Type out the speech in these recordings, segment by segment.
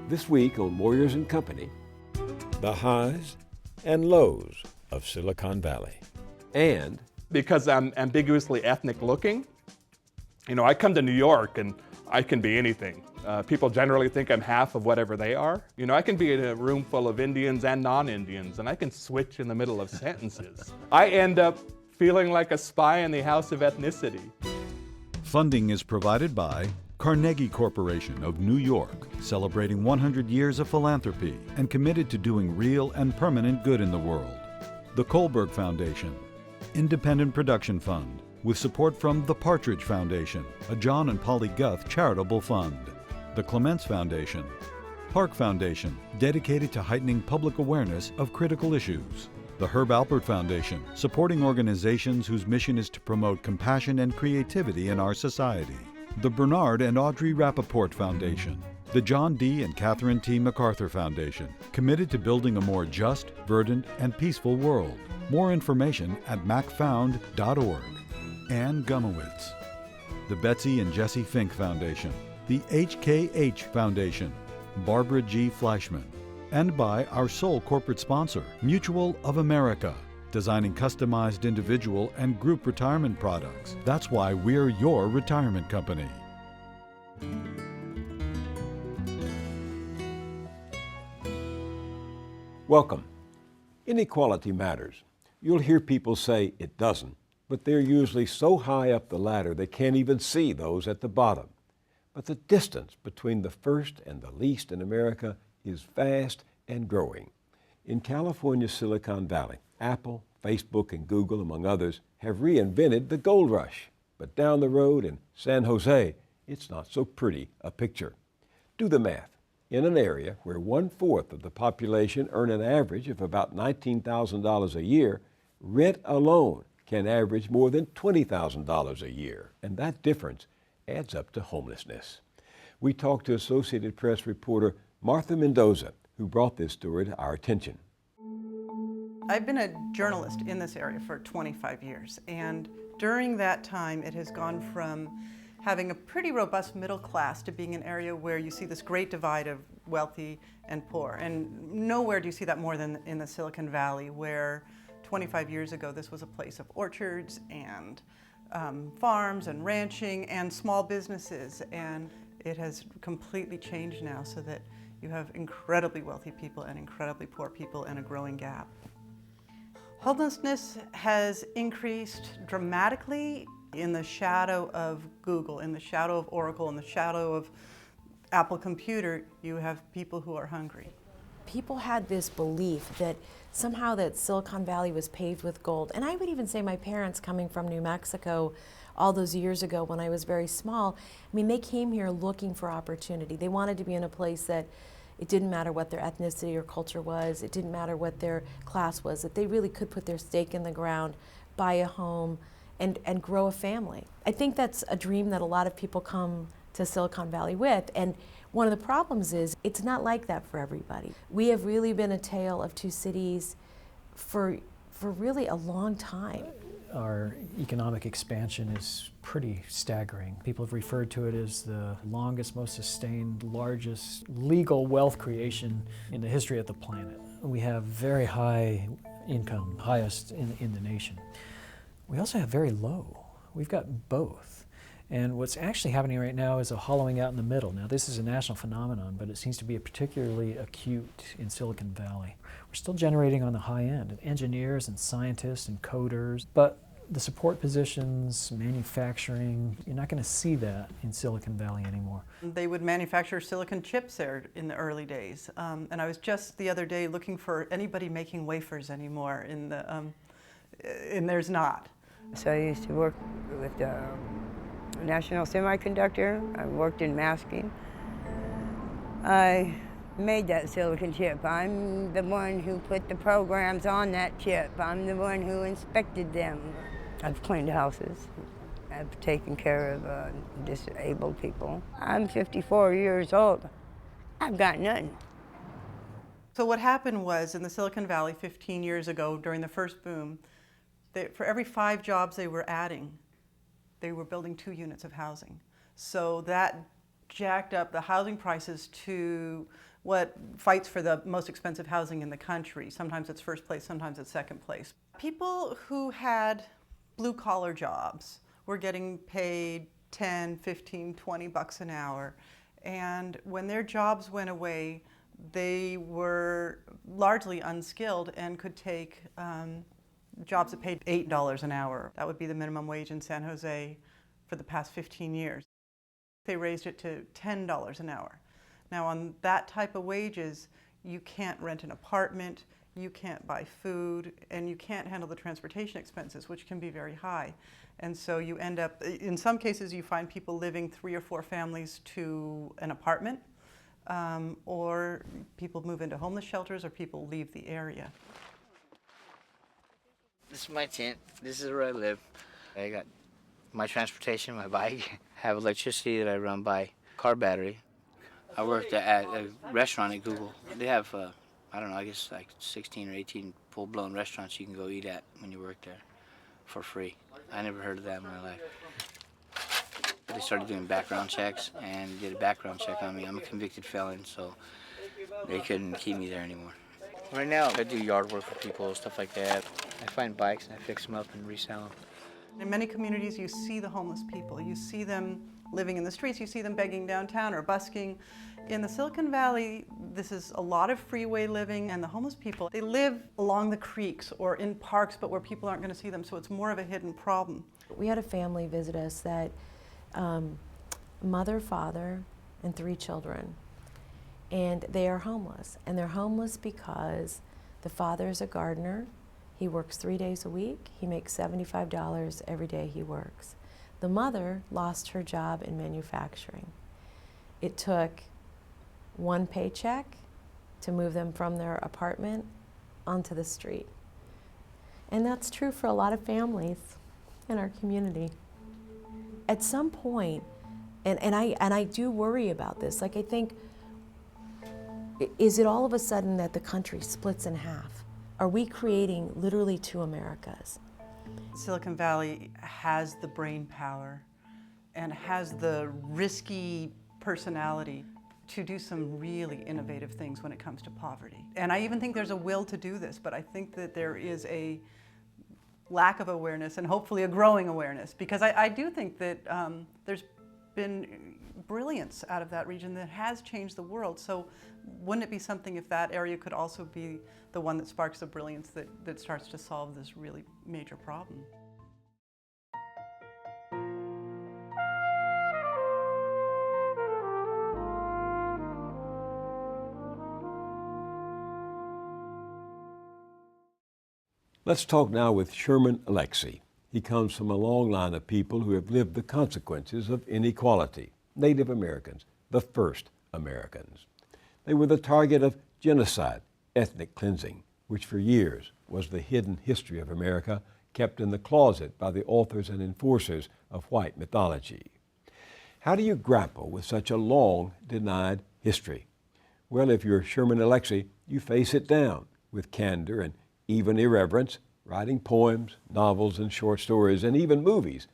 This week on Warriors and Company, the highs and lows of Silicon Valley. And because I'm ambiguously ethnic looking, I come to New York and I can be anything. People generally think I'm half of whatever they are. I can be in a room full of Indians and non-Indians, and I can switch in the middle of sentences. I end up feeling like a spy in the house of ethnicity. Funding is provided by Carnegie Corporation of New York, celebrating 100 years of philanthropy and committed to doing real and permanent good in the world. The Kohlberg Foundation, Independent Production Fund, with support from the Partridge Foundation, a John and Polly Guth charitable fund. The Clements Foundation, Park Foundation, dedicated to heightening public awareness of critical issues. The Herb Alpert Foundation, supporting organizations whose mission is to promote compassion and creativity in our society. The Bernard and Audrey Rappaport Foundation. The John D. and Catherine T. MacArthur Foundation, committed to building a more just, verdant, and peaceful world. More information at macfound.org. Ann Gumowitz. The Betsy and Jesse Fink Foundation. The HKH Foundation. Barbara G. Fleischman. And by our sole corporate sponsor, Mutual of America, designing customized individual and group retirement products. That's why we're your retirement company. welcome. Inequality matters. You'll hear people say it doesn't, but they're usually so high up the ladder they can't even see those at the bottom. But the distance between the first and the least in America is vast and growing. In California's Silicon Valley, Apple, Facebook, and Google, among others, have reinvented the gold rush. But down the road in San Jose, it's not so pretty a picture. Do the math. In an area where 1/4 of the population earn an average of about $19,000 a year, rent alone can average more than $20,000 a year. And that difference adds up to homelessness. We talked to Associated Press reporter Martha Mendoza, who brought this story to our attention. I've been a journalist in this area for 25 years, and during that time it has gone from having a pretty robust middle class to being an area where you see this great divide of wealthy and poor. And nowhere do you see that more than in the Silicon Valley, where 25 years ago this was a place of orchards and farms and ranching and small businesses, and it has completely changed now so that you have incredibly wealthy people and incredibly poor people and a growing gap. Homelessness has increased dramatically in the shadow of Google, in the shadow of Oracle, in the shadow of Apple Computer. You have people who are hungry. People had this belief that somehow that Silicon Valley was paved with gold. And I would even say my parents, coming from New Mexico all those years ago when I was very small, I mean, they came here looking for opportunity. They wanted to be in a place that it didn't matter what their ethnicity or culture was, it didn't matter what their class was, that they really could put their stake in the ground, buy a home, and grow a family. I think that's a dream that a lot of people come to Silicon Valley with, and one of the problems is it's not like that for everybody. We have really been a tale of two cities for really a long time. Our economic expansion is pretty staggering. People have referred to it as the longest, most sustained, largest legal wealth creation in the history of the planet. We have very high income, highest in the nation. We also have very low. We've got both. And what's actually happening right now is a hollowing out in the middle. Now, this is a national phenomenon, but it seems to be particularly acute in Silicon Valley. We're still generating on the high end, engineers and scientists and coders, but the support positions, manufacturing, you're not going to see that in Silicon Valley anymore. They would manufacture silicon chips there in the early days. And I was just the other day looking for anybody making wafers anymore, and there's not. So I used to work with National Semiconductor. I worked in masking. I made that silicon chip. I'm the one who put the programs on that chip. I'm the one who inspected them. I've cleaned houses. I've taken care of disabled people. I'm 54 years old. I've got nothing. So what happened was in the Silicon Valley 15 years ago during the first boom, for every 5 jobs they were adding, they were building 2 units of housing. So that jacked up the housing prices to what fights for the most expensive housing in the country. Sometimes it's first place, sometimes it's second place. People who had blue-collar jobs were getting paid 10, 15, 20 bucks an hour. And when their jobs went away, they were largely unskilled and could take jobs that paid $8 an hour. That would be the minimum wage in San Jose for the past 15 years. They raised it to $10 an hour. Now on that type of wages, you can't rent an apartment, you can't buy food, and you can't handle the transportation expenses, which can be very high. And so you end up, in some cases you find people living 3 or 4 families to an apartment, or people move into homeless shelters, or people leave the area. This is my tent. This is where I live. I got my transportation, my bike. I have electricity that I run by car battery. I worked at a restaurant at Google. They have, I don't know, I guess like 16 or 18 full-blown restaurants you can go eat at when you work there for free. I never heard of that in my life. They started doing background checks and did a background check on me. I'm a convicted felon, so they couldn't keep me there anymore. Right now, I do yard work for people, stuff like that. I find bikes and I fix them up and resell them. In many communities, you see the homeless people. You see them living in the streets. You see them begging downtown or busking. In the Silicon Valley, this is a lot of freeway living, and the homeless people, they live along the creeks or in parks, but where people aren't going to see them, so it's more of a hidden problem. We had a family visit us that mother, father, and 3 children. And they are homeless. And they're homeless because the father is a gardener. He works 3 days a week. He makes $75 every day he works. The mother lost her job in manufacturing. It took 1 paycheck to move them from their apartment onto the street. And that's true for a lot of families in our community. At some point, and I do worry about this, like I think, is it all of a sudden that the country splits in half? Are we creating literally 2 Americas? Silicon Valley has the brain power and has the risky personality to do some really innovative things when it comes to poverty. And I even think there's a will to do this, but I think that there is a lack of awareness and hopefully a growing awareness, because I do think that there's been brilliance out of that region that has changed the world. So wouldn't it be something if that area could also be the one that sparks the brilliance that starts to solve this really major problem? Let's talk now with Sherman Alexie. He comes from a long line of people who have lived the consequences of inequality. Native Americans, the first Americans. They were the target of genocide, ethnic cleansing, which for years was the hidden history of America, kept in the closet by the authors and enforcers of white mythology. How do you grapple with such a long denied history? Well, if you're Sherman Alexie, you face it down with candor and even irreverence, writing poems, novels, and short stories, and even movies.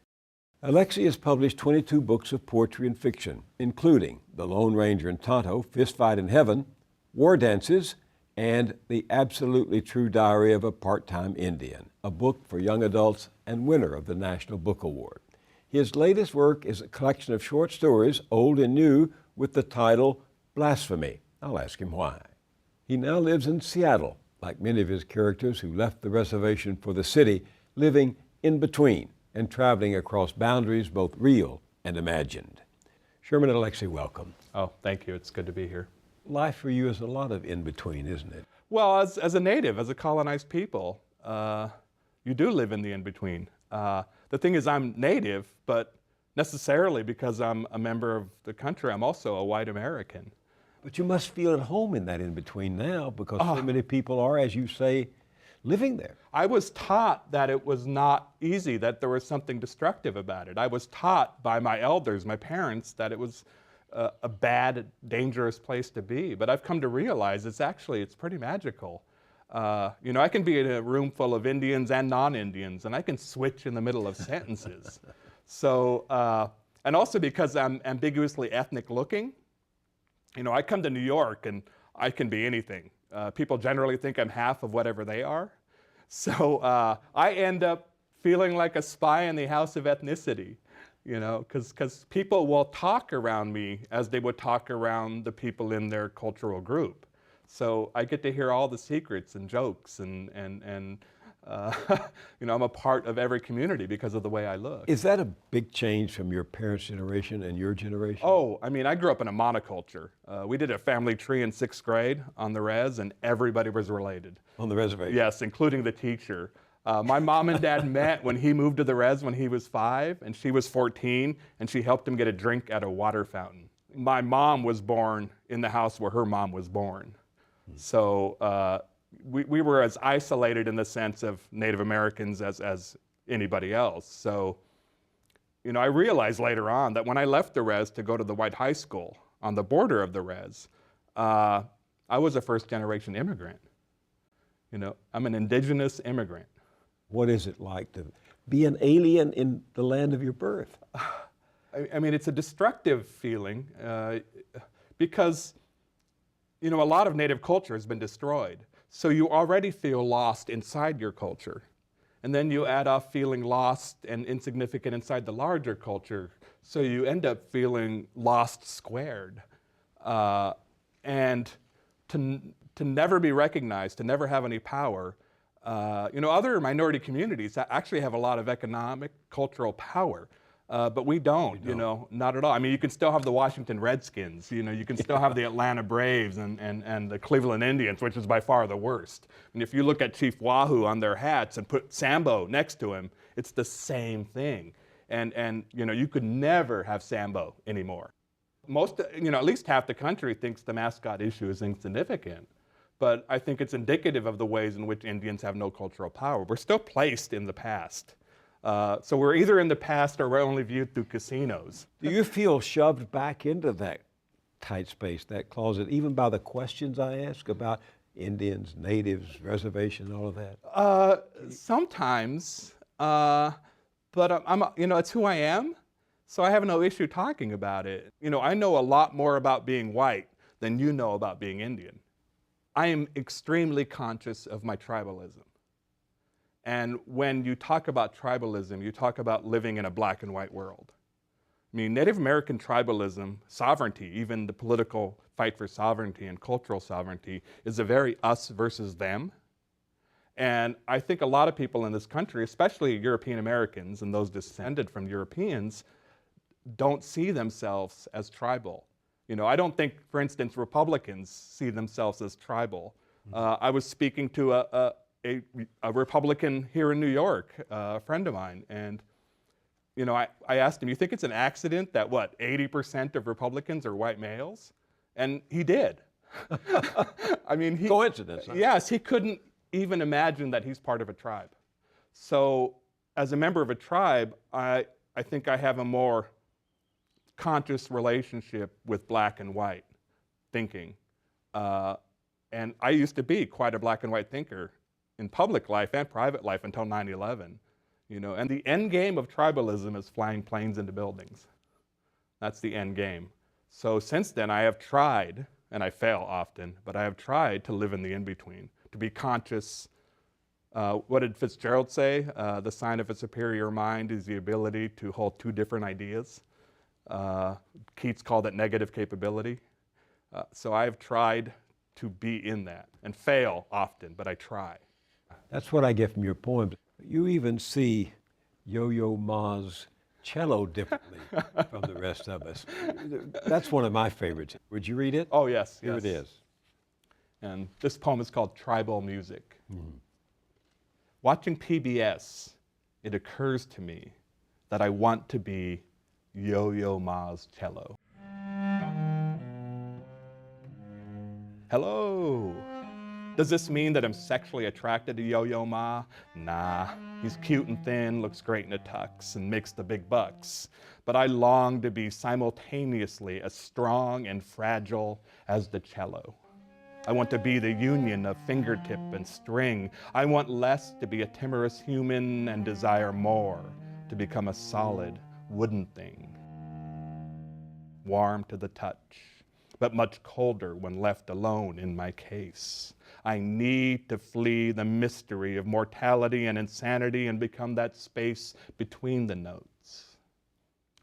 Alexie has published 22 books of poetry and fiction, including The Lone Ranger and Tonto, Fist Fight in Heaven, War Dances, and The Absolutely True Diary of a Part-Time Indian, a book for young adults and winner of the National Book Award. His latest work is a collection of short stories, old and new, with the title Blasphemy. I'll ask him why. He now lives in Seattle, like many of his characters who left the reservation for the city, living in between and traveling across boundaries both real and imagined. Sherman Alexie, welcome. Oh, thank you. It's good to be here. Life for you is a lot of in-between, isn't it? Well, as a native, as a colonized people, you do live in the in-between. The thing is, I'm native, but necessarily because I'm a member of the country, I'm also a white American. But you must feel at home in that in-between now, because so many people are, as you say, living there. I was taught that it was not easy, that there was something destructive about it. I was taught by my elders, my parents, that it was a bad, dangerous place to be. But I've come to realize it's pretty magical. You know, I can be in a room full of Indians and non-Indians, and I can switch in the middle of sentences. So And also because I'm ambiguously ethnic looking. You know, I come to New York and I can be anything. People generally think I'm half of whatever they are. So I end up feeling like a spy in the house of ethnicity, you know, because people will talk around me as they would talk around the people in their cultural group. So I get to hear all the secrets and jokes and you know, I'm a part of every community because of the way I look. Is that a big change from your parents' generation and your generation? Oh, I mean, I grew up in a monoculture. We did a family tree in 6th grade on the res, and everybody was related. On the reservation? Yes, including the teacher. My mom and dad met when he moved to the res when he was 5, and she was 14, and she helped him get a drink at a water fountain. My mom was born in the house where her mom was born. So we were as isolated in the sense of Native Americans as anybody else. So, you know, I realized later on that when I left the res to go to the white high school on the border of the res, I was a first-generation immigrant. You know, I'm an indigenous immigrant. What is it like to be an alien in the land of your birth? I mean, it's a destructive feeling because, you know, a lot of Native culture has been destroyed. So you already feel lost inside your culture. And then you add off feeling lost and insignificant inside the larger culture. So you end up feeling lost squared. And to never be recognized, to never have any power. You know, other minority communities actually have a lot of economic, cultural power. But we don't, you know, not at all. I mean, you can still have the Washington Redskins, you know, you can still have the Atlanta Braves and the Cleveland Indians, which is by far the worst. And if you look at Chief Wahoo on their hats and put Sambo next to him, it's the same thing. And you know, you could never have Sambo anymore. Most, you know, at least half the country thinks the mascot issue is insignificant. But I think it's indicative of the ways in which Indians have no cultural power. We're still placed in the past. So we're either in the past or we're only viewed through casinos. Do you feel shoved back into that tight space, that closet, even by the questions I ask about Indians, natives, reservation, all of that? Sometimes, but you know, it's who I am, so I have no issue talking about it. You know, I know a lot more about being white than you know about being Indian. I am extremely conscious of my tribalism. And when you talk about tribalism, you talk about living in a black and white world. I mean, Native American tribalism, sovereignty, even the political fight for sovereignty and cultural sovereignty, is a very us versus them. And I think a lot of people in this country, especially European Americans and those descended from Europeans, don't see themselves as tribal. You know, I don't think, for instance, Republicans see themselves as tribal. I was speaking to a Republican here in New York, a friend of mine, and you know, I asked him, you think it's an accident that, 80% of Republicans are white males? And he did. I mean, Coincidence, huh? Yes, he couldn't even imagine that he's part of a tribe. So as a member of a tribe, I think I have a more conscious relationship with black and white thinking. And I used to be quite a black and white thinker in public life and private life until 9/11, you know, and the end game of tribalism is flying planes into buildings. That's the end game. So since then I have tried, and I fail often, but I have tried to live in the in-between, to be conscious. What did Fitzgerald say? The sign of a superior mind is the ability to hold two different ideas. Keats called it negative capability. So I have tried to be in that and fail often, but I try. That's what I get from your poems. You even see Yo-Yo Ma's cello differently from the rest of us. That's one of my favorites. Would you read it? Oh, yes. Here yes. it is. And this poem is called Tribal Music. Watching PBS, it occurs to me that I want to be Yo-Yo Ma's cello. Hello. Does this mean that I'm sexually attracted to Yo-Yo Ma? Nah, he's cute and thin, looks great in a tux, and makes the big bucks. But I long to be simultaneously as strong and fragile as the cello. I want to be the union of fingertip and string. I want less to be a timorous human and desire more to become a solid wooden thing. warm to the touch, but much colder when left alone in my case. I need to flee the mystery of mortality and insanity and become that space between the notes.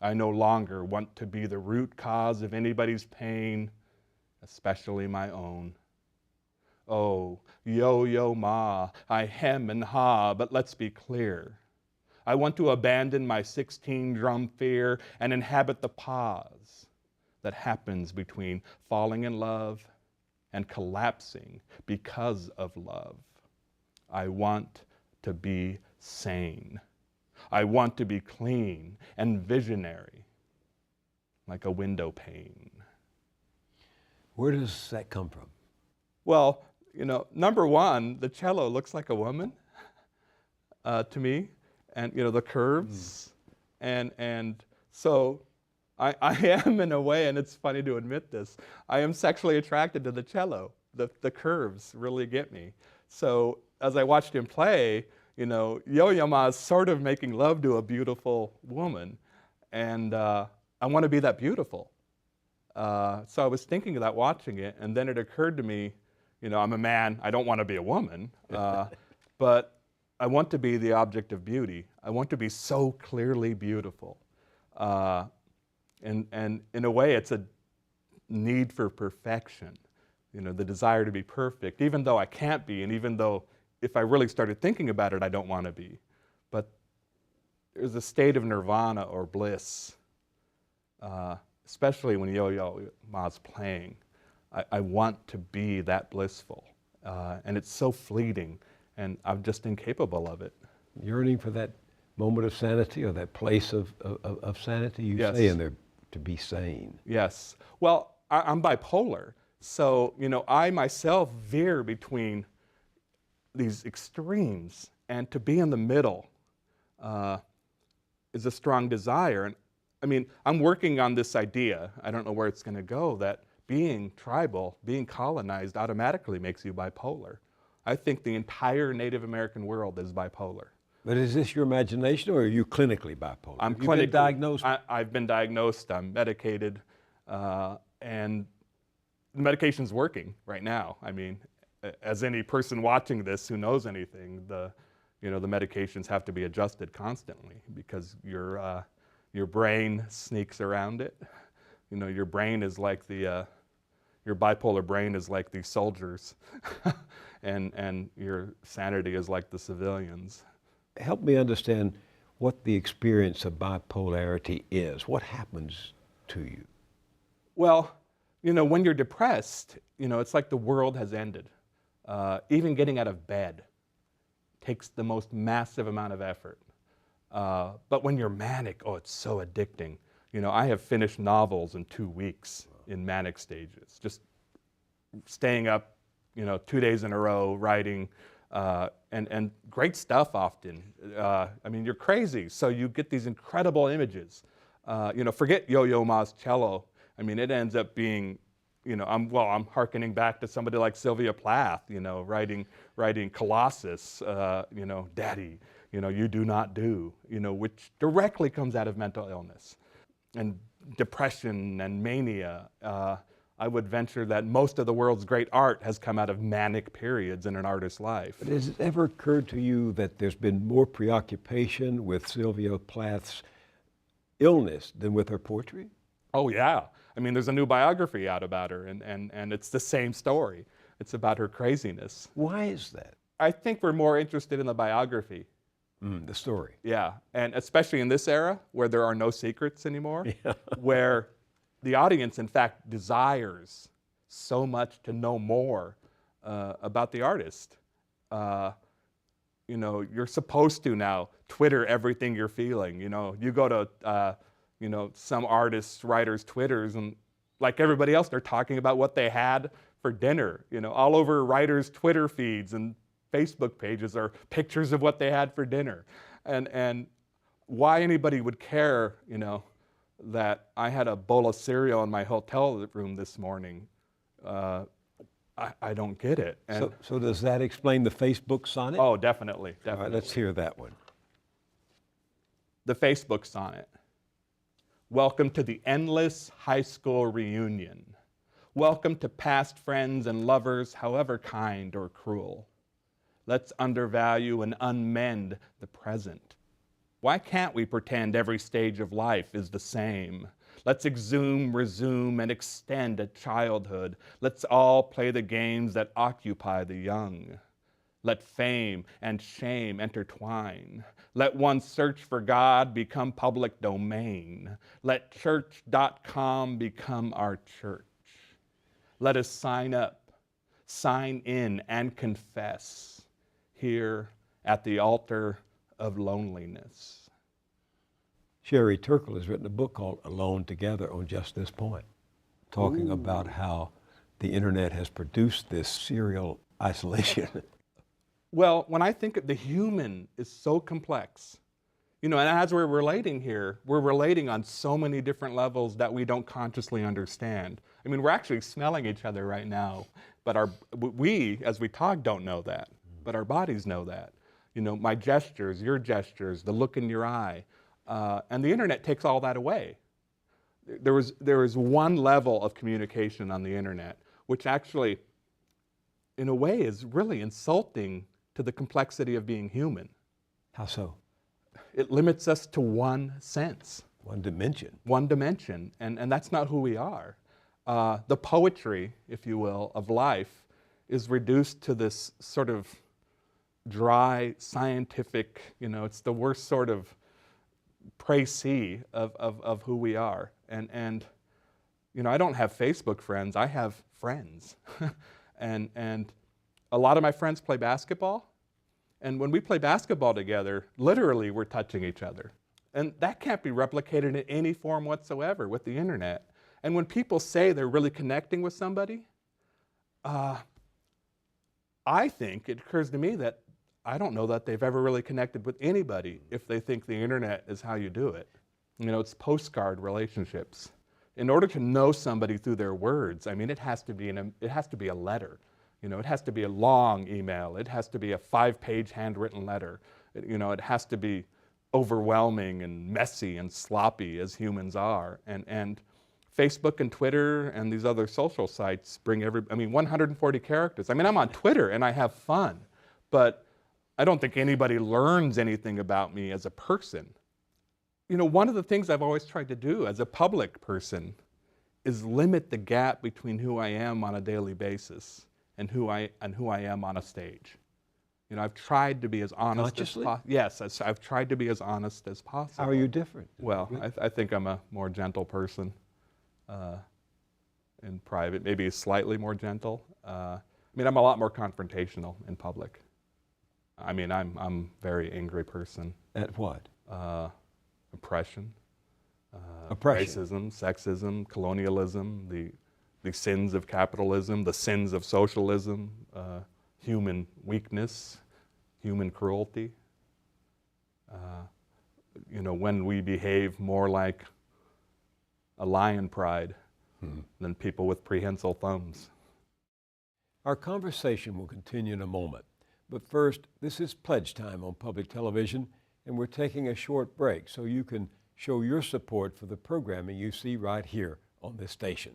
I no longer want to be the root cause of anybody's pain, especially my own. Oh, yo-yo ma, I hem and ha, but let's be clear. I want to abandon my 16-drum fear and inhabit the pause that happens between falling in love and collapsing because of love. I want to be sane. I want to be clean and visionary, like a window pane. Where does that come from? Well, number one, the cello looks like a woman to me, and the curves, and so I am, in a way, and it's funny to admit this, I am sexually attracted to the cello. The curves really get me. So as I watched him play, Yo-Yo Ma is sort of making love to a beautiful woman, and I want to be that beautiful. So I was thinking of that watching it, and then it occurred to me, I'm a man, I don't want to be a woman, but I want to be the object of beauty. I want to be so clearly beautiful. And in a way, it's a need for perfection, the desire to be perfect, even though I can't be, and even though if I really started thinking about it, I don't want to be. But there's a state of nirvana or bliss, especially when Yo-Yo Ma's playing. I want to be that blissful, and it's so fleeting, and I'm just incapable of it. Yearning for that moment of sanity or that place of sanity, you Yes. say in there, to be sane. Yes. Well, I'm bipolar, so I myself veer between these extremes, and to be in the middle is a strong desire. And I mean, I'm working on this idea, I don't know where it's going to go, that being tribal, being colonized automatically makes you bipolar. I think the entire Native American world is bipolar. But is this your imagination, or are you clinically bipolar? I'm Have you been clinically diagnosed? I've been diagnosed, I'm medicated, and the medication's working right now. I mean, as any person watching this who knows anything, the medications have to be adjusted constantly because your brain sneaks around it. Your brain is like your bipolar brain is like the soldiers, and your sanity is like the civilians. Help me understand what the experience of bipolarity is. What happens to you? Well, when you're depressed, it's like the world has ended. Even getting out of bed takes the most massive amount of effort. But when you're manic, it's so addicting. I have finished novels in 2 weeks in manic stages, just staying up, 2 days in a row, writing, and great stuff often. I mean, you're crazy, so you get these incredible images. Forget Yo-Yo Ma's cello. I mean, it ends up being, I'm hearkening back to somebody like Sylvia Plath, writing Colossus, Daddy, you do not do, which directly comes out of mental illness and depression and mania. I would venture that most of the world's great art has come out of manic periods in an artist's life. But has it ever occurred to you that there's been more preoccupation with Sylvia Plath's illness than with her poetry? Oh yeah. I mean, there's a new biography out about her, and it's the same story. It's about her craziness. Why is that? I think we're more interested in the biography. The story. Yeah, and especially in this era where there are no secrets anymore, where the audience, in fact, desires so much to know more about the artist. You're supposed to now Twitter everything you're feeling. You go to some artists, writers' Twitters, and like everybody else, they're talking about what they had for dinner. All over writers' Twitter feeds and Facebook pages are pictures of what they had for dinner. And why anybody would care, that I had a bowl of cereal in my hotel room this morning, I don't get it. And So does that explain the Facebook sonnet? oh, definitely. All right, let's hear that one. The Facebook sonnet. Welcome to the endless high school reunion. Welcome to past friends and lovers, however kind or cruel. Let's undervalue and unmend the present. Why can't we pretend every stage of life is the same? Let's exhume, resume, and extend a childhood. Let's all play the games that occupy the young. Let fame and shame intertwine. Let one's search for God become public domain. Let church.com become our church. Let us sign up, sign in, and confess here at the altar of loneliness. Sherry Turkle has written a book called Alone Together on just this point, talking Ooh. about how the internet has produced this serial isolation. Well, when I think of the human is so complex, and as we're relating here, we're relating on so many different levels that we don't consciously understand. I mean, we're actually smelling each other right now, but we, as we talk, don't know that, but our bodies know that. My gestures, your gestures, the look in your eye, and the internet takes all that away. There is one level of communication on the internet, which actually, in a way, is really insulting to the complexity of being human. How so? It limits us to one sense. One dimension. One dimension, and that's not who we are. The poetry, if you will, of life is reduced to this sort of dry, scientific, it's the worst sort of précis of who we are. And I don't have Facebook friends, I have friends. and a lot of my friends play basketball, and when we play basketball together, literally we're touching each other. And that can't be replicated in any form whatsoever with the internet. And when people say they're really connecting with somebody, I think it occurs to me that I don't know that they've ever really connected with anybody if they think the internet is how you do it. It's postcard relationships. In order to know somebody through their words, it has to be a letter. It has to be a long email. It has to be a 5-page handwritten letter. It has to be overwhelming and messy and sloppy as humans are. And Facebook and Twitter and these other social sites bring 140 characters. I'm on Twitter and I have fun, but I don't think anybody learns anything about me as a person. One of the things I've always tried to do as a public person is limit the gap between who I am on a daily basis and who I am on a stage. I've tried to be as honest as possible. Yes, I've tried to be as honest as possible. How are you different? Well, I think I'm a more gentle person in private, maybe slightly more gentle. I'm a lot more confrontational in public. I'm a very angry person. At what? Oppression. Oppression. Racism, sexism, colonialism, the sins of capitalism, the sins of socialism, human weakness, human cruelty. When we behave more like a lion pride than people with prehensile thumbs. Our conversation will continue in a moment. But first, this is pledge time on public television, and we're taking a short break so you can show your support for the programming you see right here on this station.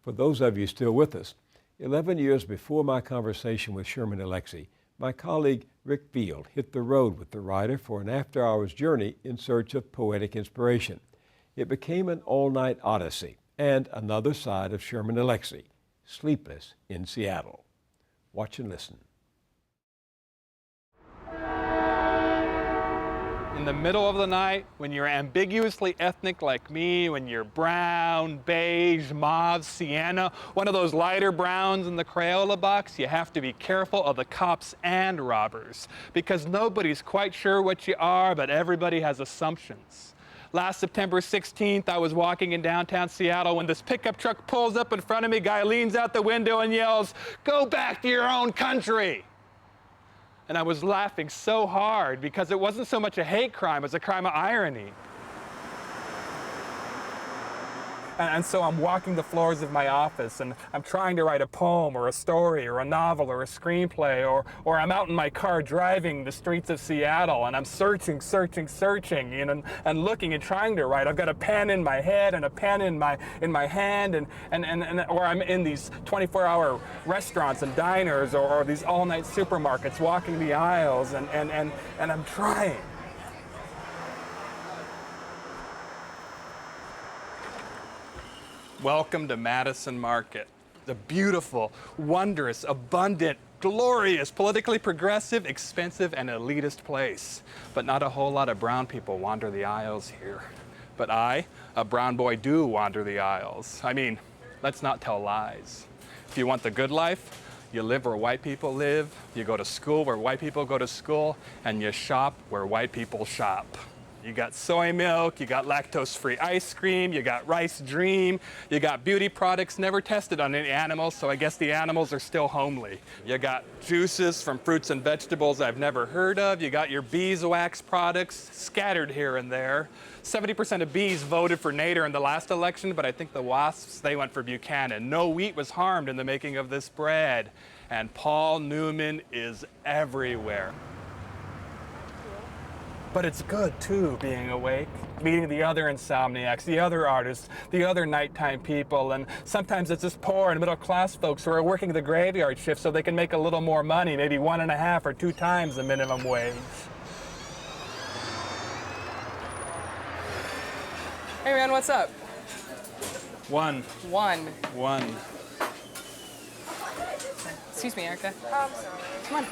For those of you still with us, 11 years before my conversation with Sherman Alexie, my colleague Rick Field hit the road with the writer for an after-hours journey in search of poetic inspiration. It became an all-night odyssey and another side of Sherman Alexie, sleepless in Seattle. Watch and listen. In the middle of the night, when you're ambiguously ethnic like me, when you're brown, beige, mauve, sienna, one of those lighter browns in the Crayola box, you have to be careful of the cops and robbers, because nobody's quite sure what you are, but everybody has assumptions. Last September 16th, I was walking in downtown Seattle when this pickup truck pulls up in front of me, guy leans out the window and yells, "Go back to your own country!" And I was laughing so hard because it wasn't so much a hate crime as a crime of irony. And so I'm walking the floors of my office and I'm trying to write a poem or a story or a novel or a screenplay, or I'm out in my car driving the streets of Seattle and I'm searching, you know, and looking and trying to write. I've got a pen in my head and a pen in my hand, or I'm in these 24-hour restaurants and diners or these all-night supermarkets walking the aisles and I'm trying. Welcome to Madison Market, the beautiful, wondrous, abundant, glorious, politically progressive, expensive, and elitist place. But not a whole lot of brown people wander the aisles here. But I, a brown boy, do wander the aisles. I mean, let's not tell lies. If you want the good life, you live where white people live, you go to school where white people go to school, and you shop where white people shop. You got soy milk, you got lactose-free ice cream, you got Rice Dream, you got beauty products never tested on any animals, so I guess the animals are still homely. You got juices from fruits and vegetables I've never heard of. You got your beeswax products scattered here and there. 70% of bees voted for Nader in the last election, but I think the wasps, they went for Buchanan. No wheat was harmed in the making of this bread. And Paul Newman is everywhere. But it's good, too, being awake, meeting the other insomniacs, the other artists, the other nighttime people, and sometimes it's just poor and middle-class folks who are working the graveyard shift so they can make a little more money, maybe 1.5 or 2 times the minimum wage. Hey, man, what's up? One. Excuse me, Erica. Come on.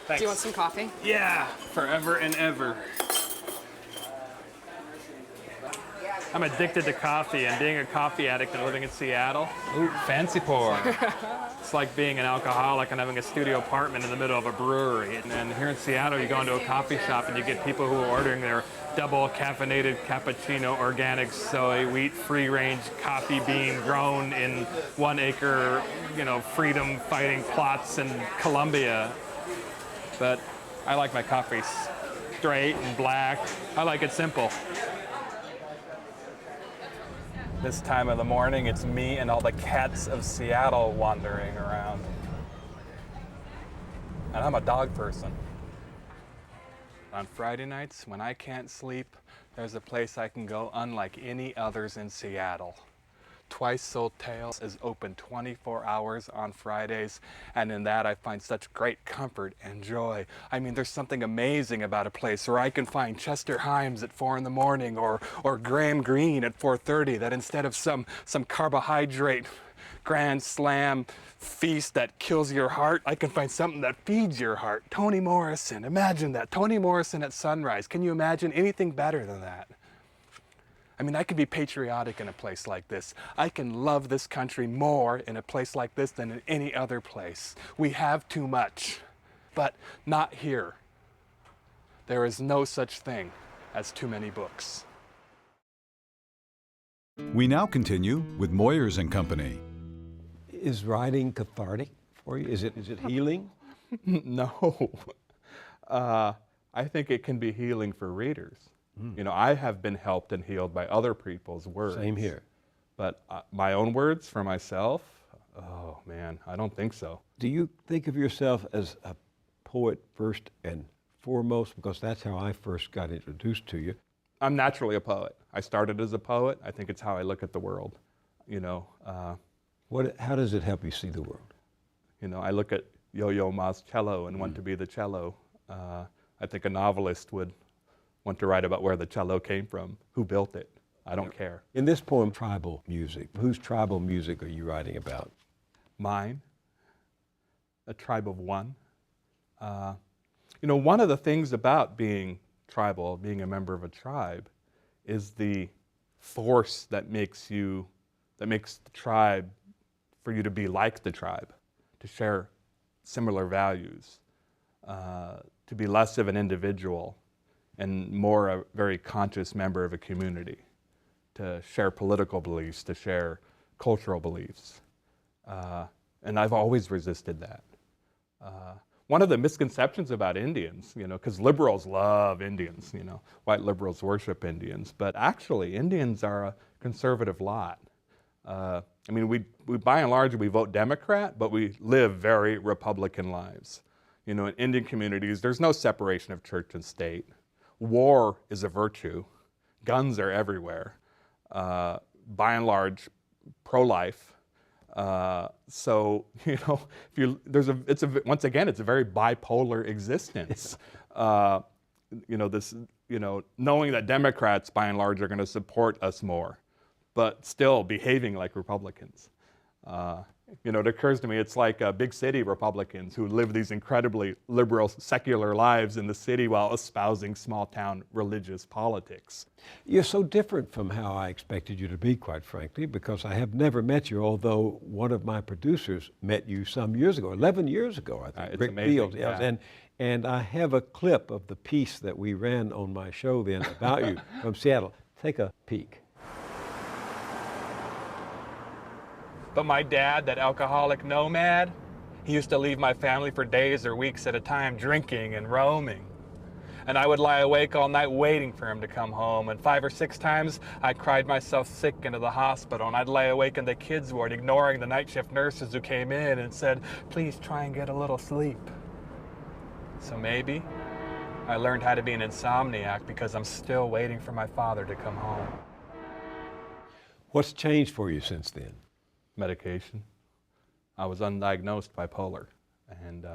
Thanks. Do you want some coffee? Yeah, forever and ever. I'm addicted to coffee, and being a coffee addict and living in Seattle, ooh, fancy pour. It's like being an alcoholic and having a studio apartment in the middle of a brewery. And here in Seattle, you go into a coffee shop and you get people who are ordering their double caffeinated cappuccino, organic soy, wheat, free-range coffee bean grown in 1 acre, you know, freedom-fighting plots in Colombia. But I like my coffee straight and black. I like it simple. This time of the morning, it's me and all the cats of Seattle wandering around. And I'm a dog person. On Friday nights, when I can't sleep, there's a place I can go unlike any others in Seattle. Twice Sold Tales is open 24 hours on Fridays, and in that I find such great comfort and joy. I mean, there's something amazing about a place where I can find Chester Himes at 4 in the morning or Graham Greene at 4:30, that instead of some carbohydrate grand slam feast that kills your heart, I can find something that feeds your heart. Toni Morrison, imagine that. Toni Morrison at sunrise. Can you imagine anything better than that? I mean, I can be patriotic in a place like this. I can love this country more in a place like this than in any other place. We have too much, but not here. There is no such thing as too many books. We now continue with Moyers and Company. Is writing cathartic for you? Is it healing? No. I think it can be healing for readers. You know, I have been helped and healed by other people's words. Same here. But my own words for myself, oh man, I don't think so. Do you think of yourself as a poet first and foremost? Because that's how I first got introduced to you. I'm naturally a poet. I started as a poet. I think it's how I look at the world. You know, How does it help you see the world? You know, I look at Yo-Yo Ma's cello and want to be the cello. I think a novelist would want to write about where the cello came from, who built it. I don't care. In this poem, tribal music, whose tribal music are you writing about? Mine, a tribe of one. You know, one of the things about being tribal, being a member of a tribe, is the force that makes the tribe, for you to be like the tribe, to share similar values, to be less of an individual and more a very conscious member of a community, to share political beliefs, to share cultural beliefs. And I've always resisted that. one of the misconceptions about Indians, because liberals love Indians, white liberals worship Indians, but actually Indians are a conservative lot. We by and large, we vote Democrat, but we live very Republican lives. In Indian communities, there's no separation of church and state. War is a virtue. Guns are everywhere. By and large, pro-life. So once again, it's a very bipolar existence. Knowing that Democrats by and large are going to support us more, but still behaving like Republicans. It occurs to me it's like big city Republicans who live these incredibly liberal, secular lives in the city while espousing small town religious politics. You're so different from how I expected you to be, quite frankly, because I have never met you, although one of my producers met you some years ago, 11 years ago, I think. It's Rick amazing. Fields, yes. And I have a clip of the piece that we ran on my show then about you from Seattle. Take a peek. But my dad, that alcoholic nomad, he used to leave my family for days or weeks at a time drinking and roaming. And I would lie awake all night waiting for him to come home. And 5 or 6 times I cried myself sick into the hospital, and I'd lay awake in the kids' ward ignoring the night shift nurses who came in and said, please try and get a little sleep. So maybe I learned how to be an insomniac because I'm still waiting for my father to come home. What's changed for you since then? Medication. I was undiagnosed bipolar, and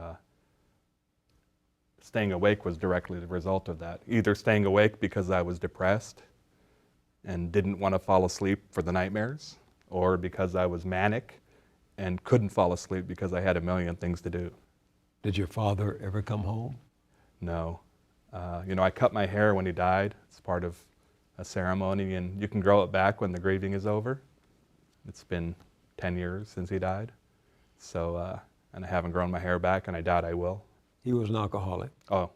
staying awake was directly the result of that. Either staying awake because I was depressed and didn't want to fall asleep for the nightmares, or because I was manic and couldn't fall asleep because I had a million things to do. Did your father ever come home? No. I cut my hair when he died. It's part of a ceremony, and you can grow it back when the grieving is over. It's been 10 years since he died. So, and I haven't grown my hair back, and I doubt I will. He was an alcoholic? Oh,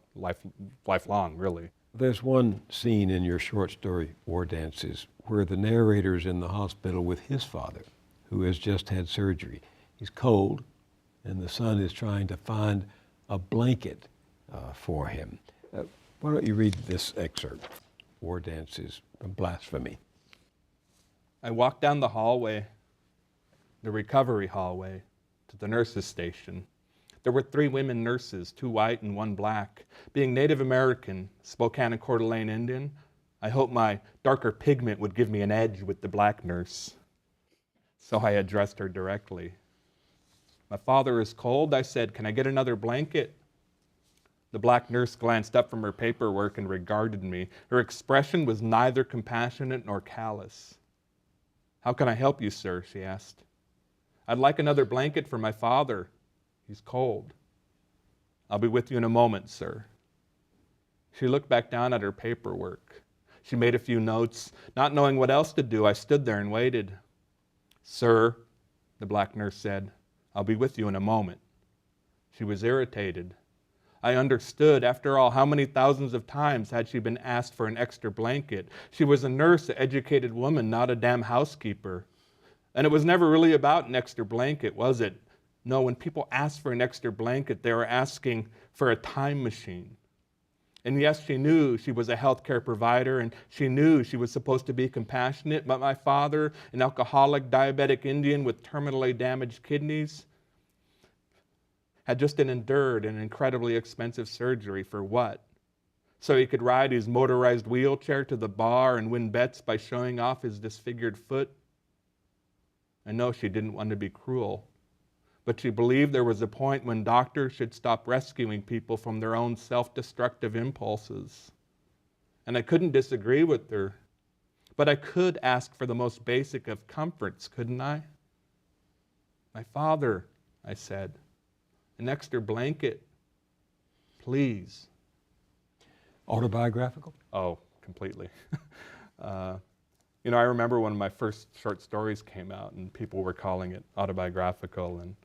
lifelong, really. There's one scene in your short story, War Dances, where the narrator's in the hospital with his father, who has just had surgery. He's cold, and the son is trying to find a blanket for him. Why don't you read this excerpt, War Dances from Blasphemy. I walked down the hallway, the recovery hallway, to the nurses' station. There were 3 women nurses, 2 white and 1 black. Being Native American, Spokane and Coeur d'Alene Indian, I hoped my darker pigment would give me an edge with the black nurse. So I addressed her directly. My father is cold, I said. Can I get another blanket? The black nurse glanced up from her paperwork and regarded me. Her expression was neither compassionate nor callous. How can I help you, sir? She asked. I'd like another blanket for my father. He's cold. I'll be with you in a moment, sir. She looked back down at her paperwork. She made a few notes. Not knowing what else to do, I stood there and waited. Sir, the black nurse said, I'll be with you in a moment. She was irritated. I understood. After all, how many thousands of times had she been asked for an extra blanket? She was a nurse, an educated woman, not a damn housekeeper. And it was never really about an extra blanket, was it? No, when people asked for an extra blanket, they were asking for a time machine. And yes, she knew she was a healthcare provider, and she knew she was supposed to be compassionate, but my father, an alcoholic, diabetic Indian with terminally damaged kidneys, had just endured an incredibly expensive surgery for what? So he could ride his motorized wheelchair to the bar and win bets by showing off his disfigured foot? I know she didn't want to be cruel, but she believed there was a point when doctors should stop rescuing people from their own self-destructive impulses. And I couldn't disagree with her, but I could ask for the most basic of comforts, couldn't I? My father, I said, an extra blanket, please. Autobiographical? Oh, completely. I remember when my first short stories came out and people were calling it autobiographical, and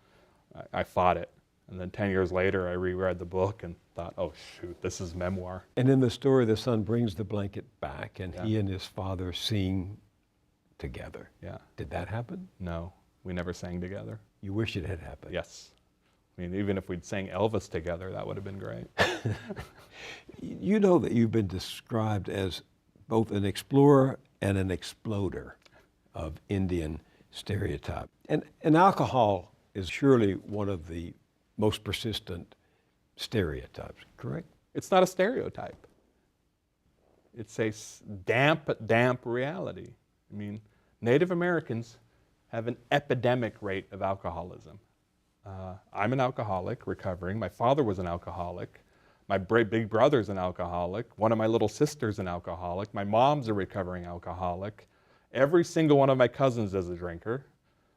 I fought it. And then 10 years later, I reread the book and thought, oh, shoot, this is memoir. And in the story, the son brings the blanket back, and he and his father sing together. Yeah. Did that happen? No, we never sang together. You wish it had happened? Yes. I mean, even if we'd sang Elvis together, that would have been great. You know that you've been described as both an explorer and an exploder of Indian stereotype. And alcohol is surely one of the most persistent stereotypes, correct? It's not a stereotype. It's a damp reality. I mean, Native Americans have an epidemic rate of alcoholism. I'm an alcoholic, recovering. My father was an alcoholic. My big brother's an alcoholic. One of my little sisters an alcoholic. My mom's a recovering alcoholic. Every single one of my cousins is a drinker.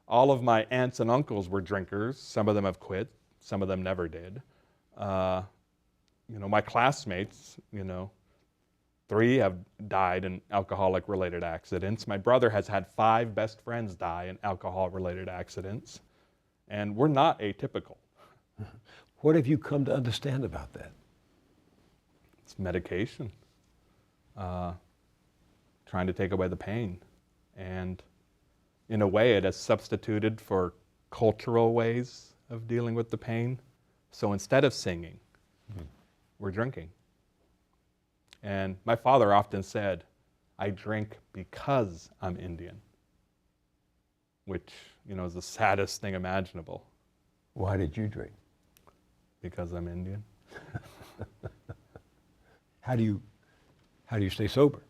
All of my aunts and uncles were drinkers. Some of them have quit. Some of them never did. My classmates, 3 have died in alcoholic-related accidents. My brother has had 5 best friends die in alcohol-related accidents. And we're not atypical. What have you come to understand about that? It's medication. Trying to take away the pain. And in a way, it has substituted for cultural ways of dealing with the pain. So instead of singing, we're drinking. And my father often said, I drink because I'm Indian, which, is the saddest thing imaginable. Why did you drink? Because I'm Indian. How do you stay sober?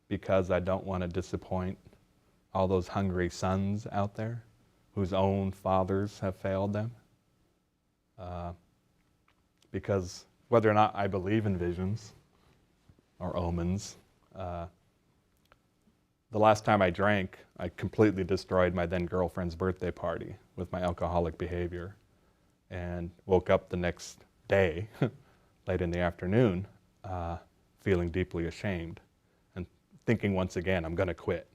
Because I don't want to disappoint all those hungry sons out there whose own fathers have failed them. Because whether or not I believe in visions or omens, the last time I drank, I completely destroyed my then girlfriend's birthday party with my alcoholic behavior, and woke up the next day, late in the afternoon, feeling deeply ashamed and thinking once again, I'm going to quit.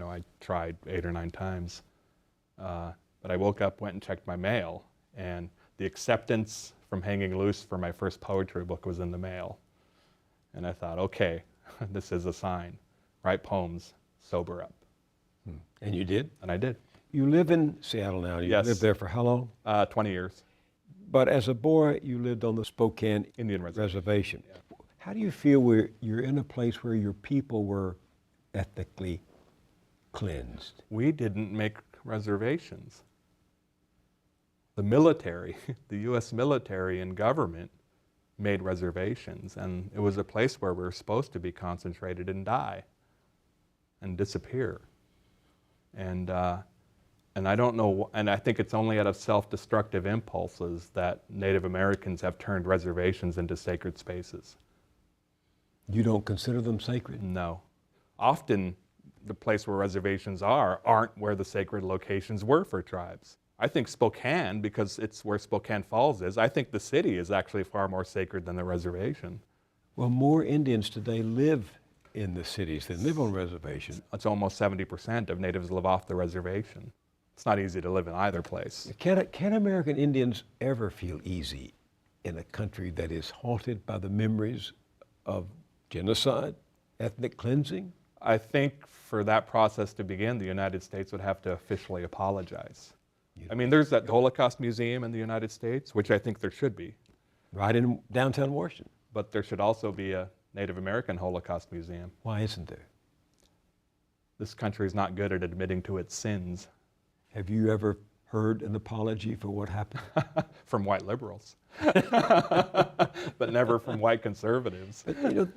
I tried 8 or 9 times, but I woke up, went and checked my mail, and the acceptance from hanging loose for my first poetry book was in the mail. And I thought, okay, this is a sign. Write poems, sober up. And you did? And I did. You live in Seattle now. You lived there for how long? 20 years. But as a boy, you lived on the Spokane Indian Reservation. Yeah. How do you feel where you're in a place where your people were ethnically cleansed? We didn't make reservations. The military, the U.S. military and government made reservations, and it was a place where we were supposed to be concentrated and die and disappear. And I don't know, and I think it's only out of self-destructive impulses that Native Americans have turned reservations into sacred spaces. You don't consider them sacred? No. Often the place where reservations aren't where the sacred locations were for tribes. I think Spokane, because it's where Spokane Falls is, I think the city is actually far more sacred than the reservation. Well, more Indians today live in the cities than live on reservations. It's almost 70% of natives live off the reservation. It's not easy to live in either place. Can American Indians ever feel easy in a country that is haunted by the memories of genocide, ethnic cleansing? I think for that process to begin, the United States would have to officially apologize. I mean, there's that Holocaust Museum in the United States, which I think there should be. Right in downtown Washington. But there should also be a Native American Holocaust Museum. Why isn't there? This country is not good at admitting to its sins. Have you ever heard an apology for what happened? From white liberals. But never from white conservatives. But,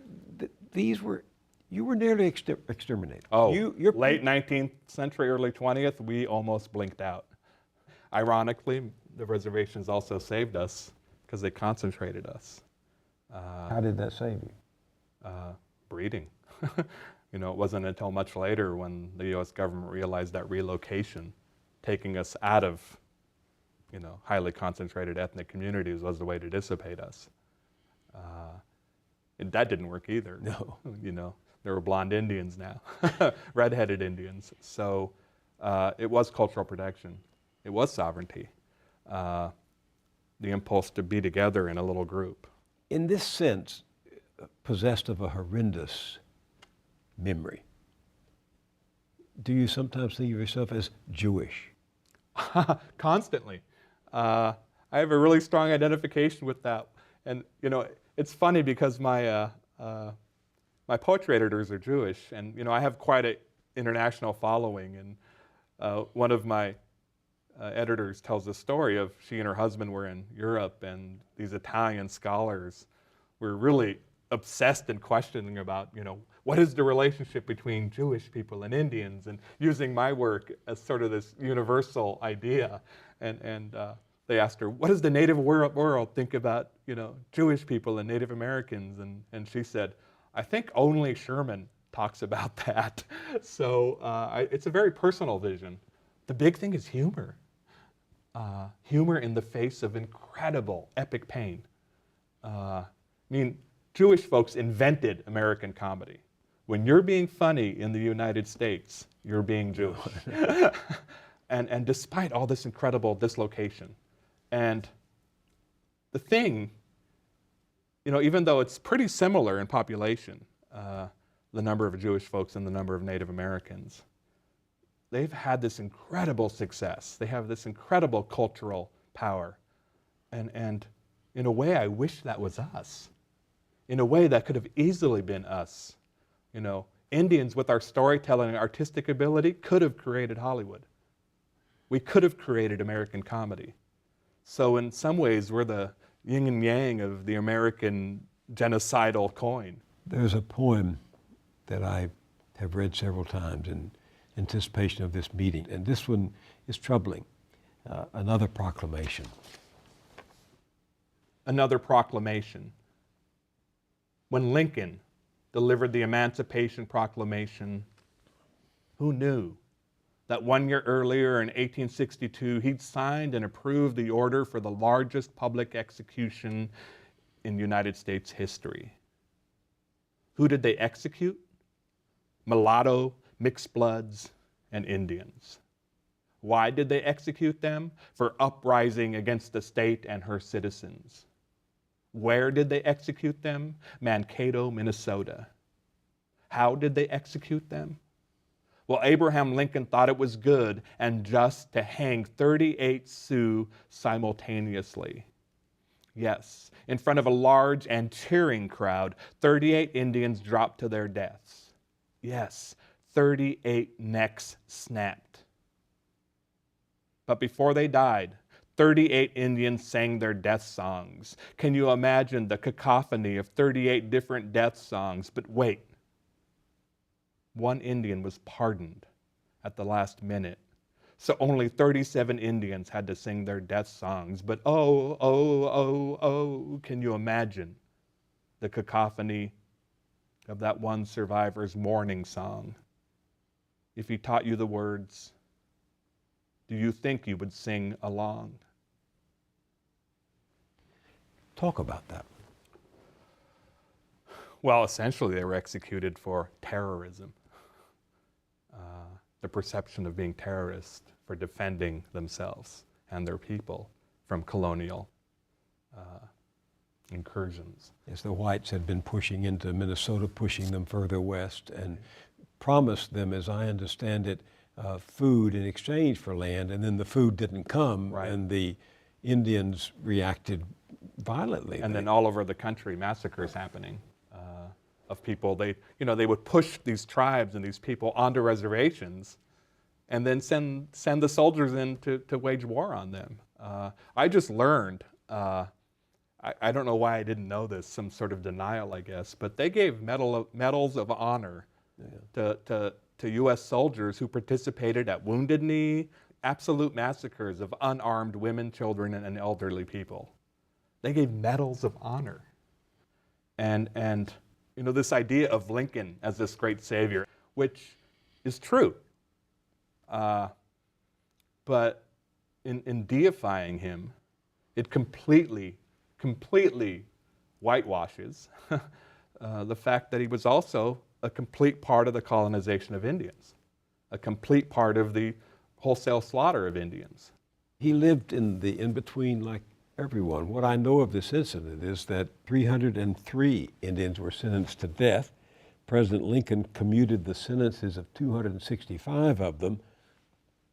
you were nearly exterminated. Oh, late 19th century, early 20th, we almost blinked out. Ironically, the reservations also saved us because they concentrated us. How did that save you? Breeding. It wasn't until much later when the U.S. government realized that relocation, taking us out of, highly concentrated ethnic communities was the way to dissipate us. That didn't work either. No. There were blonde Indians now, red-headed Indians. So it was cultural protection. It was sovereignty, the impulse to be together in a little group. In this sense, possessed of a horrendous memory, do you sometimes think of yourself as Jewish? Constantly. I have a really strong identification with that. And it's funny because my poetry editors are Jewish, and I have quite an international following. And one of my editors tells a story of she and her husband were in Europe, and these Italian scholars were really obsessed and questioning about, what is the relationship between Jewish people and Indians, and using my work as sort of this universal idea. And they asked her, what does the native world think about, Jewish people and Native Americans? And she said, I think only Sherman talks about that. So it's a very personal vision. The big thing is humor. Humor in the face of incredible, epic pain. Jewish folks invented American comedy. When you're being funny in the United States, you're being Jewish. And despite all this incredible dislocation. And the thing, even though it's pretty similar in population, the number of Jewish folks and the number of Native Americans, they've had this incredible success. They have this incredible cultural power. And in a way, I wish that was us. In a way, that could have easily been us. Indians with our storytelling and artistic ability could have created Hollywood. We could have created American comedy. So in some ways, we're the yin and yang of the American genocidal coin. There's a poem that I have read several times in anticipation of this meeting, and this one is troubling. Another proclamation. Another proclamation. When Lincoln delivered the Emancipation Proclamation, who knew that 1 year earlier in 1862, he'd signed and approved the order for the largest public execution in United States history? Who did they execute? Mulatto, mixed bloods, and Indians. Why did they execute them? For uprising against the state and her citizens. Where did they execute them? Mankato, Minnesota. How did they execute them? Well, Abraham Lincoln thought it was good and just to hang 38 Sioux simultaneously. Yes, in front of a large and cheering crowd, 38 Indians dropped to their deaths. Yes, 38 necks snapped. But before they died, 38 Indians sang their death songs. Can you imagine the cacophony of 38 different death songs? But wait, one Indian was pardoned at the last minute. So only 37 Indians had to sing their death songs. But oh, oh, oh, oh, can you imagine the cacophony of that one survivor's mourning song? If he taught you the words, do you think you would sing along? Talk about that. Well, essentially they were executed for terrorism. The perception of being terrorists, for defending themselves and their people from colonial incursions. Yes, the whites had been pushing into Minnesota, pushing them further west, and promised them, as I understand it, food in exchange for land, and then the food didn't come, right, and the Indians reacted violently. And then all over the country, massacres happening of people. They would push these tribes and these people onto reservations, and then send the soldiers in to wage war on them. I just learned. I don't know why I didn't know this. Some sort of denial, I guess. But they gave medals of honor to U.S. soldiers who participated at Wounded Knee, absolute massacres of unarmed women, children, and elderly people. They gave medals of honor. And this idea of Lincoln as this great savior, which is true. But in deifying him, it completely whitewashes the fact that he was also a complete part of the colonization of Indians, a complete part of the wholesale slaughter of Indians. He lived in the in-between like everyone. What I know of this incident is that 303 Indians were sentenced to death. President Lincoln commuted the sentences of 265 of them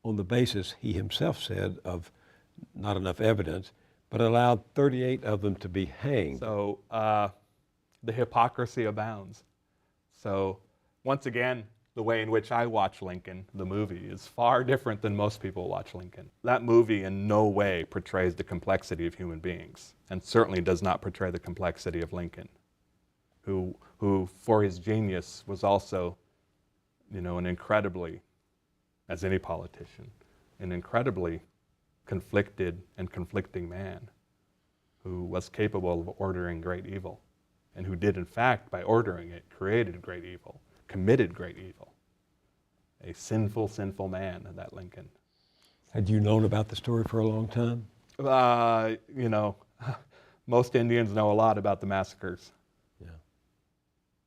on the basis, he himself said, of not enough evidence, but allowed 38 of them to be hanged. So the hypocrisy abounds. So once again, the way in which I watch Lincoln, the movie, is far different than most people watch Lincoln. That movie in no way portrays the complexity of human beings, and certainly does not portray the complexity of Lincoln, who for his genius was also, an incredibly, as any politician, an incredibly conflicted and conflicting man who was capable of ordering great evil, and who did in fact, by ordering it, created great evil, committed great evil. A sinful, sinful man, that Lincoln. Had you known about the story for a long time? Most Indians know a lot about the massacres. Yeah.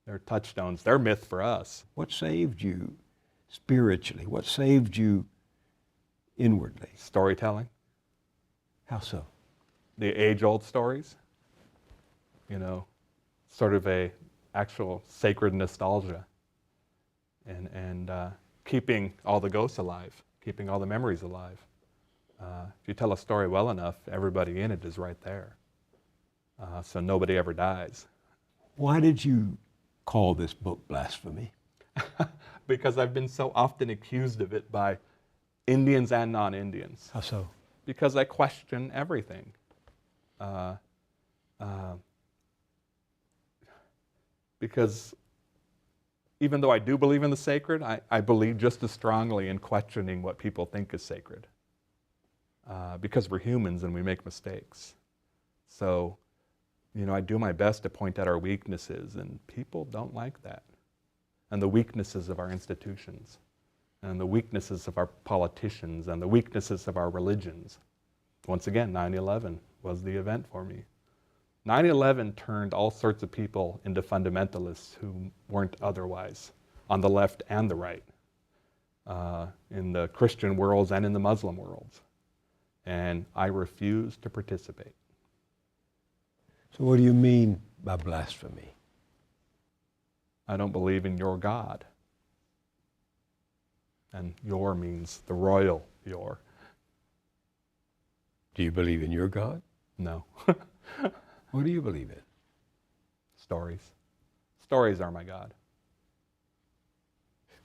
They're touchstones. They're myth for us. What saved you spiritually? What saved you inwardly? Storytelling. How so? The age-old stories. Sort of a actual sacred nostalgia. And keeping all the ghosts alive, keeping all the memories alive. If you tell a story well enough, everybody in it is right there. So nobody ever dies. Why did you call this book blasphemy? Because I've been so often accused of it by Indians and non-Indians. How so? Because I question everything. Because even though I do believe in the sacred, I believe just as strongly in questioning what people think is sacred. Because we're humans and we make mistakes. So, I do my best to point out our weaknesses, and people don't like that. And the weaknesses of our institutions, and the weaknesses of our politicians, and the weaknesses of our religions. Once again, 9/11 was the event for me. 9/11 turned all sorts of people into fundamentalists who weren't otherwise, on the left and the right, in the Christian worlds and in the Muslim worlds. And I refuse to participate. So what do you mean by blasphemy? I don't believe in your God. And your means the royal your. Do you believe in your God? No. What do you believe in? Stories. Stories are my God.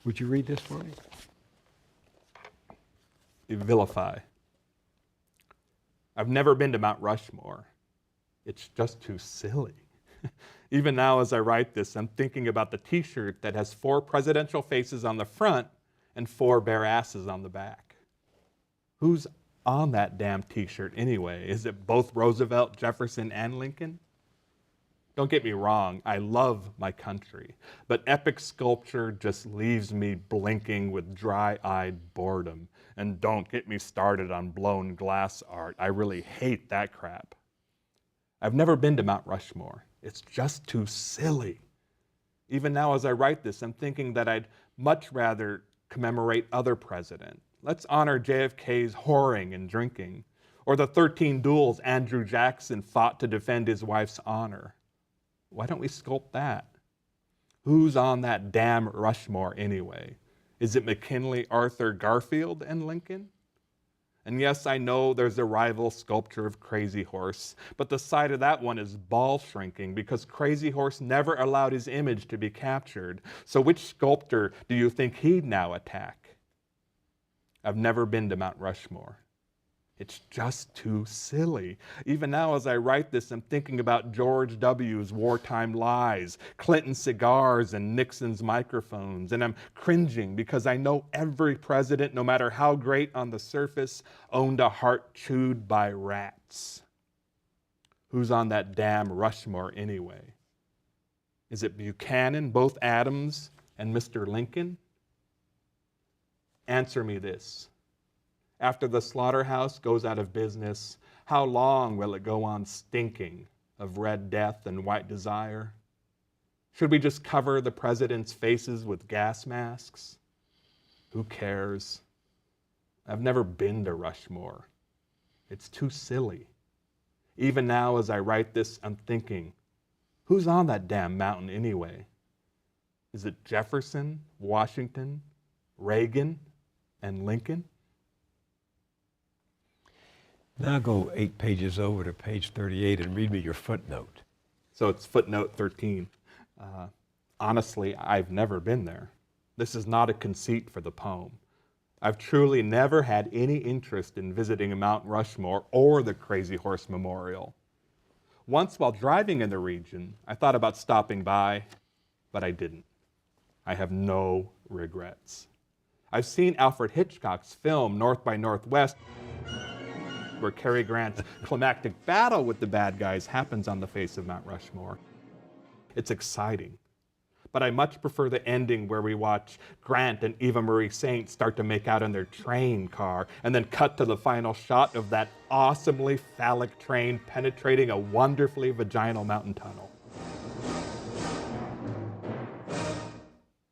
Would you read this for me? Vilify. I've never been to Mount Rushmore. It's just too silly. Even now as I write this, I'm thinking about the t-shirt that has 4 presidential faces on the front and 4 bare asses on the back. Who's on that damn t-shirt anyway? Is it both Roosevelt, Jefferson, and Lincoln? Don't get me wrong, I love my country, but epic sculpture just leaves me blinking with dry-eyed boredom. And don't get me started on blown glass art. I really hate that crap. I've never been to Mount Rushmore. It's just too silly. Even now as I write this, I'm thinking that I'd much rather commemorate other presidents. Let's honor JFK's whoring and drinking, or the 13 duels Andrew Jackson fought to defend his wife's honor. Why don't we sculpt that? Who's on that damn Rushmore anyway? Is it McKinley, Arthur, Garfield, and Lincoln? And yes, I know there's a rival sculpture of Crazy Horse, but the sight of that one is ball shrinking because Crazy Horse never allowed his image to be captured. So which sculptor do you think he'd now attack? I've never been to Mount Rushmore. It's just too silly. Even now as I write this, I'm thinking about George W.'s wartime lies, Clinton's cigars, and Nixon's microphones, and I'm cringing because I know every president, no matter how great on the surface, owned a heart chewed by rats. Who's on that damn Rushmore anyway? Is it Buchanan, both Adams, and Mr. Lincoln? Answer me this. After the slaughterhouse goes out of business, how long will it go on stinking of red death and white desire? Should we just cover the president's faces with gas masks? Who cares? I've never been to Rushmore. It's too silly. Even now as I write this, I'm thinking, who's on that damn mountain anyway? Is it Jefferson, Washington, Reagan, and Lincoln? Now go 8 pages over to page 38 and read me your footnote. So it's footnote 13. Honestly, I've never been there. This is not a conceit for the poem. I've truly never had any interest in visiting Mount Rushmore or the Crazy Horse Memorial. Once while driving in the region, I thought about stopping by, but I didn't. I have no regrets. I've seen Alfred Hitchcock's film North by Northwest, where Cary Grant's climactic battle with the bad guys happens on the face of Mount Rushmore. It's exciting, but I much prefer the ending where we watch Grant and Eva Marie Saint start to make out in their train car and then cut to the final shot of that awesomely phallic train penetrating a wonderfully vaginal mountain tunnel.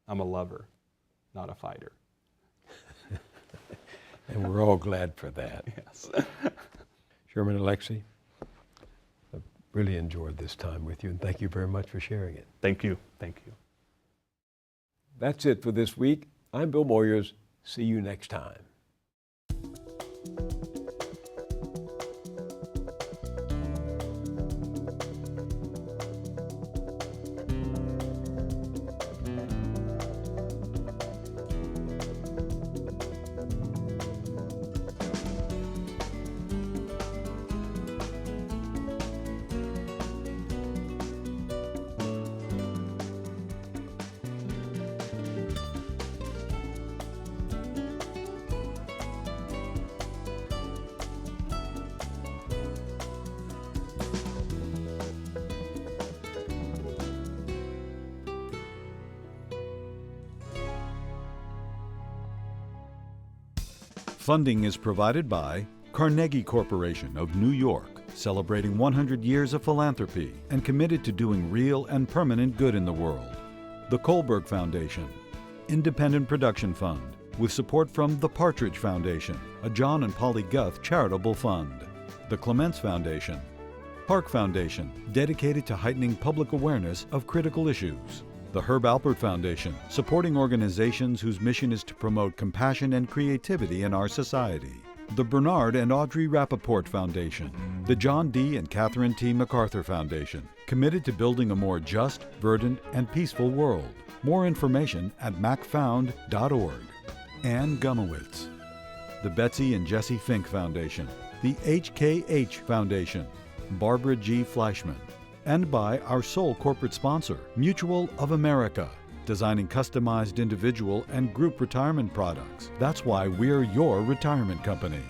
I'm a lover, not a fighter. And we're all glad for that. Yes. Sherman Alexie, I really enjoyed this time with you, and thank you very much for sharing it. Thank you. Thank you. That's it for this week. I'm Bill Moyers. See you next time. Funding is provided by Carnegie Corporation of New York, celebrating 100 years of philanthropy and committed to doing real and permanent good in the world. The Kohlberg Foundation, Independent Production Fund, with support from the Partridge Foundation, a John and Polly Guth charitable fund. The Clements Foundation, Park Foundation, dedicated to heightening public awareness of critical issues. The Herb Alpert Foundation, supporting organizations whose mission is to promote compassion and creativity in our society. The Bernard and Audrey Rappaport Foundation. The John D. and Catherine T. MacArthur Foundation, committed to building a more just, verdant, and peaceful world. More information at macfound.org. Ann Gumowitz. The Betsy and Jesse Fink Foundation. The HKH Foundation. Barbara G. Fleischman. And by our sole corporate sponsor, Mutual of America, designing customized individual and group retirement products. That's why we're your retirement company.